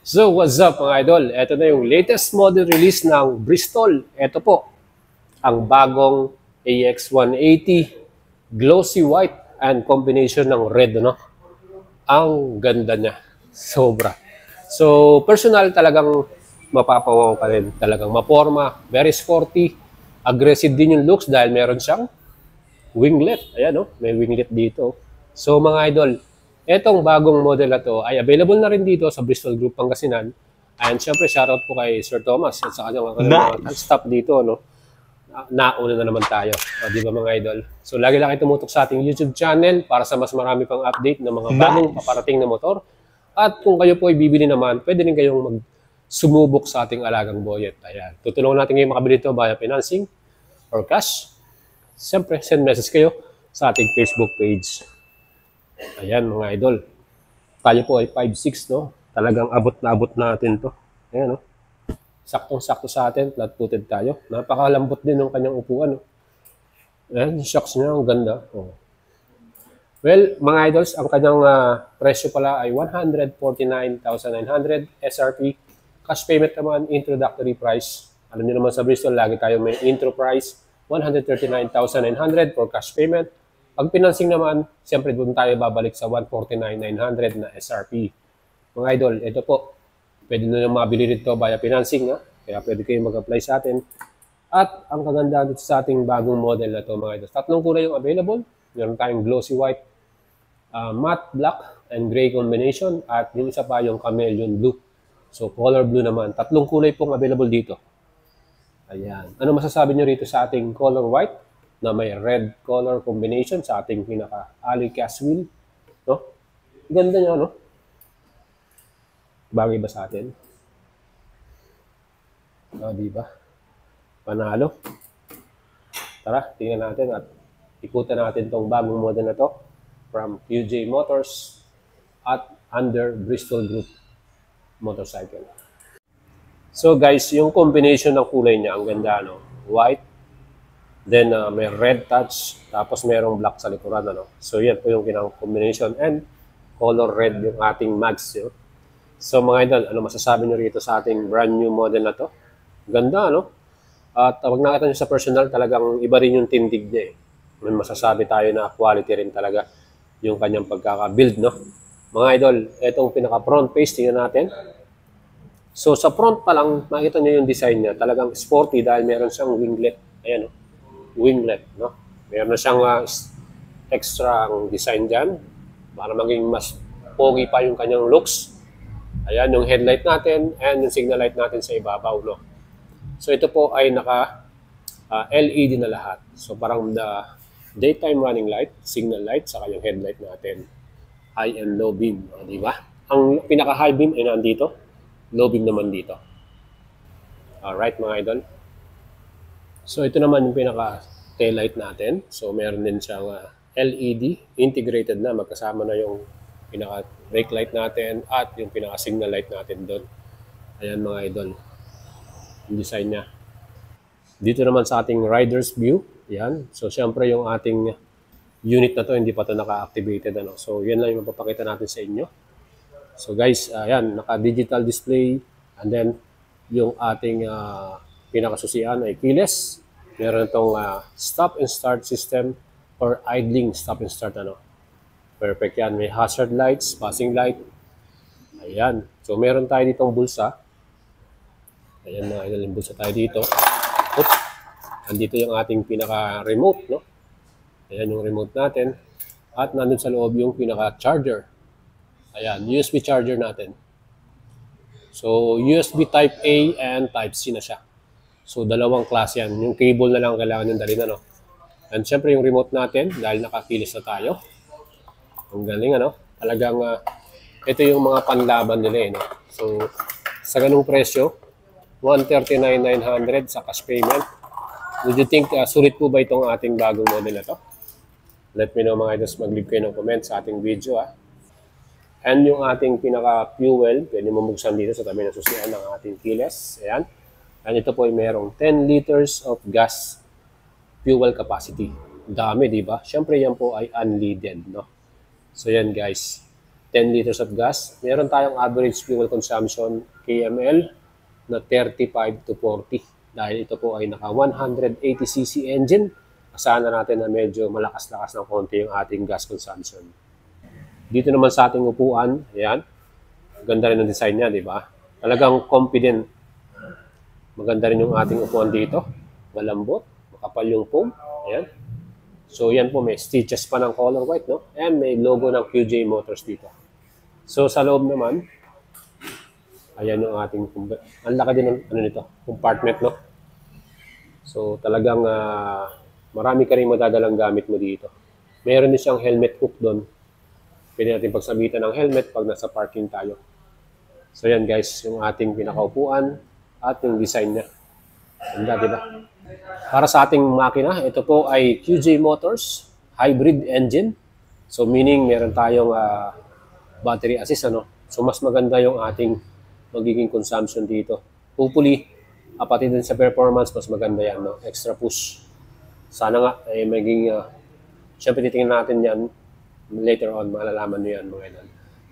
So, what's up mga idol? Ito na yung latest model release ng Bristol. Ito po, ang bagong AX180 glossy white and combination ng red, no? Ang ganda niya. Sobra. So, personal talagang mapapawaw ka rin. Talagang maporma, very sporty, aggressive din yung looks dahil meron siyang winglet. Ayan, no? May winglet dito. So, mga idol, etong bagong model na to ay available na rin dito sa Bristol Group Pangasinan. And syempre, shoutout po kay Sir Thomas at sa kanyang mga staff dito, no? Nauna na naman tayo. Di ba mga idol? So, lagi lang kayo tumutok sa ating YouTube channel para sa mas marami pang update ng mga bagong paparating na motor. At kung kayo po ay bibili naman, pwede rin kayong sumubok sa ating alagang boyet. Ayan. Tutulungan natin kayo makabili ito via financing or cash. Siyempre, send message kayo sa ating Facebook page. Ayan mga idol. Tayo po ay 5'6", no? Talagang abot na abot natin to. Ayan, no? Saktong-sakto sa atin. Flat-footed tayo. Napakalambot din ng kanyang upuan, no? Ayan, shocks niya. Ang ganda. Oh. Well, mga idols, ang kanyang presyo pala ay 149,900 SRP. Cash payment naman, introductory price. Alam niyo naman sa Bristol, lagi tayo may intro price. 139,900 for cash payment. Pag financing naman, siyempre doon tayo babalik sa 149,900 na SRP. Mga idol, ito po. Pwede nyo mabili rito via financing. Ha? Kaya pwede kayo mag-apply sa atin. At ang kagandahan dito sa ating bagong model na ito, mga idol. Tatlong kulay yung available. Meron tayong glossy white, matte black, and gray combination. At yung isa pa yung chameleon blue. So, color blue naman. Tatlong kulay pong available dito. Ayan. Ano masasabi nyo rito sa ating color white na may red color combination sa ating pinaka-alley cast wheel? No? Ganda niya, no? Bagay ba sa atin? O, diba? Panalo. Tara, tingnan natin at ikutan natin tong bagong model na to from QJ Motors at under Bristol Group Motorcycle. So guys, yung combination ng kulay niya, ang ganda, no? White, then may red touch, tapos merong black sa likuran, ano? So yan po yung combination, and color red yung ating mags, yun. So mga idol, ano masasabi nyo rito sa ating brand new model na to? Ganda, no? At pag nakita nyo sa personal, talagang iba rin yung tindig niya, eh. May masasabi tayo na quality rin talaga yung kanyang pagkaka-build, no? Mga idol, itong pinaka-front face, tingnan natin. So, sa front pa lang, makita nyo yung design niya. Talagang sporty dahil meron siyang winglet. Ayan, no? Winglet, no? Meron na siyang extra design dyan para maging mas pogi pa yung kanyang looks. Ayan, yung headlight natin and yung signal light natin sa ibabaw, no? So, ito po ay naka-LED na lahat. So, parang daytime running light, signal light, saka yung headlight natin. High and low beam, di ba? Ang pinaka-high beam ay nandito. Low beam naman dito. Alright mga idol. So ito naman yung pinaka tail light natin. So meron din siyang LED integrated na. Magkasama na yung pinaka brake light natin at yung pinaka signal light natin doon. Ayan mga idol. Yung design niya. Dito naman sa ating rider's view. Yan. So syempre yung ating unit na to hindi pa to naka-activated. Ano? So yan lang yung mapapakita natin sa inyo. So guys, ayan, naka-digital display, and then yung ating pinakasusian ay keyless. Meron itong stop and start system or idling stop and start. Ano. Perfect yan. May hazard lights, passing light. Ayan. So meron tayo ditong bulsa. Ayan mga idol, yung bulsa tayo dito. Oops. Andito yung ating pinaka-remote, no? Ayan yung remote natin. At nandun sa loob yung pinaka-charger. Ayan, USB charger natin. So, USB Type A and Type C na siya. So, dalawang klase yan. Yung cable na lang kailangan yung dalhin, ano. And syempre yung remote natin, dahil nakakilis na tayo. Ang galing, ano. Talagang, ito yung mga panlaban nila, eh, no? So, sa ganung presyo, 139,900 sa cash payment. Would you think, sulit po ba itong ating bagong model na to? Let me know mga idols, mag-leave kayo ng comment sa ating video, And yung ating pinaka-fuel, pwede mo buksan dito sa tabi ng susian ng ating keyless. Ayan. And ito po ay merong 10 liters of gas fuel capacity. Dami, di ba? Siyempre yan po ay unleaded, no? So yan guys. 10 liters of gas. Meron tayong average fuel consumption KML na 35 to 40. Dahil ito po ay naka 180cc engine, asahan na natin na medyo malakas-lakas ng konti yung ating gas consumption. Dito naman sa ating upuan, ayan, ganda rin ang design niya, di ba? Talagang confident. Maganda rin yung ating upuan dito. Malambot, makapal yung foam. Ayan. So, yan po, may stitches pa ng color white, no? And may logo ng QJ Motors dito. So, sa loob naman, ayan yung ating, ang laki din ng, compartment, no? So, talagang marami ka rin madadalang gamit mo dito. Meron din siyang helmet hook doon. Pwede natin pagsabitan ng helmet pag nasa parking tayo. So, yan guys, yung ating pinakaupuan at yung design niya. Ganda, diba? Para sa ating makina, ito po ay QJ Motors hybrid engine. So meaning meron tayong battery assist, ano? So mas maganda yung ating magiging consumption dito. Hopefully, pati din sa performance, mas maganda yan, no? Extra push. Sana nga, maging, syempre titingnan natin yan later on, malalaman nyo yan, mga ilan.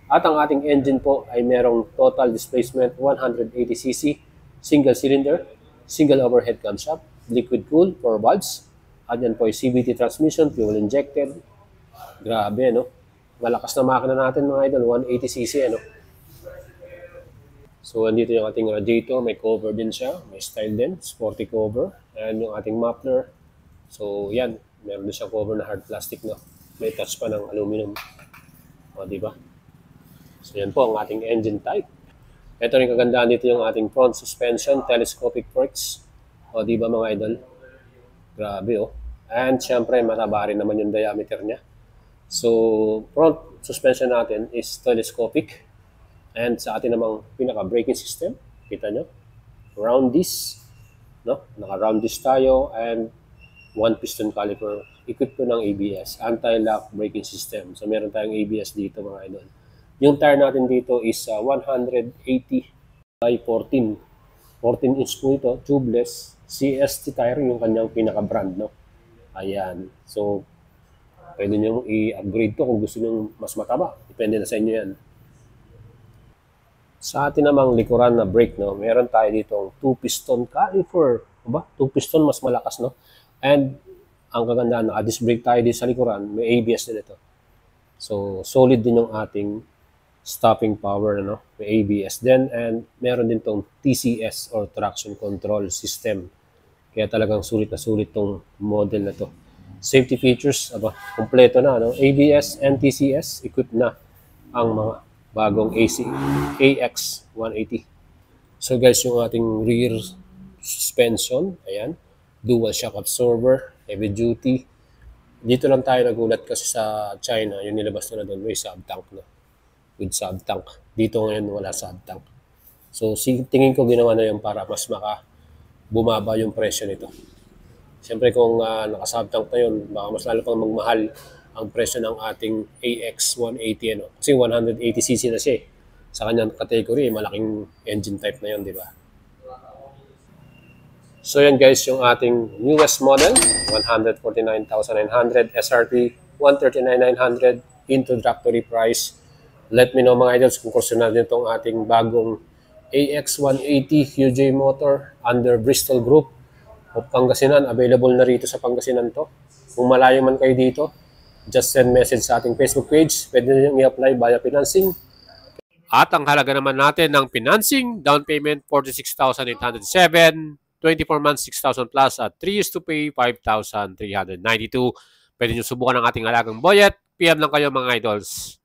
At ang ating engine po ay merong total displacement 180cc, single cylinder, single overhead camshaft, liquid cool, 4 valves. At yan po ay CVT transmission, fuel injected. Grabe, no? Malakas na makina natin, mga idol, 180cc, ano? So, andito yung ating radiator, may cover din siya, may style din, sporty cover. Ayan yung ating muffler. So, yan, meron din siyang cover na hard plastic, no? May touch pa ng aluminum. O, diba? So, yan po ang ating engine type. Ito rin kagandahan dito yung ating front suspension, telescopic forks. O, di ba mga idol? Grabe, oh. And, syempre, mataba rin naman yung diameter niya. So, front suspension natin is telescopic. And sa atin namang pinaka-braking system, kita nyo, round disc, no? Naka-round disc tayo and one piston caliper. Equipped ko ng ABS, anti-lock braking system. So, meron tayong ABS dito, mga idol. Yung tire natin dito is 180 by 14. 14-inch po ito, tubeless. CST tire yung kanyang pinaka-brand, no? Ayan. So, pwede nyo i-upgrade to kung gusto nyo mas mataba. Depende na sa inyo yan. Sa atin namang likuran na brake, no? Meron tayo dito 2-piston caliper. Diba? 2-piston, mas malakas, no? And, ang kagandahan, naka-disc brake tayo dito sa likuran. May ABS din ito. So, solid din yung ating stopping power, no? May ABS din, and meron din tong TCS or traction control system. Kaya talagang sulit na sulit tong model na to. Safety features, kompleto na, no? ABS and TCS, equipped na ang mga bagong AX 180. So guys, yung ating rear suspension, ayan, dual shock absorber, heavy duty. Dito lang tayo nagulat kasi sa China, yung nilabas na doon, may sub-tank na. With sub-tank. Dito ngayon wala sub-tank. So, tingin ko ginawa na yun para mas bumaba yung presyo nito. Siyempre kung naka-sub-tank na yun, baka mas lalo pang magmahal ang presyo ng ating AX 180. Ano? Kasi 180cc na siya. Sa kanyang category, malaking engine type na yun, di ba? So yan guys, yung ating newest model, 149,900 SRP, 139,900 introductory price. Let me know mga idols kung kurso na din itong ating bagong AX180 QJ motor under Bristol Group of Pangasinan. Available na rito sa Pangasinan to. Kung malayo man kayo dito, just send message sa ating Facebook page. Pwede nyo i-apply via financing. At ang halaga naman natin ng financing, down payment 46,807, 24 months 6,000 plus at 3 years to pay 5,392. Pwede nyo subukan ang ating halagang budget. PM lang kayo mga idols.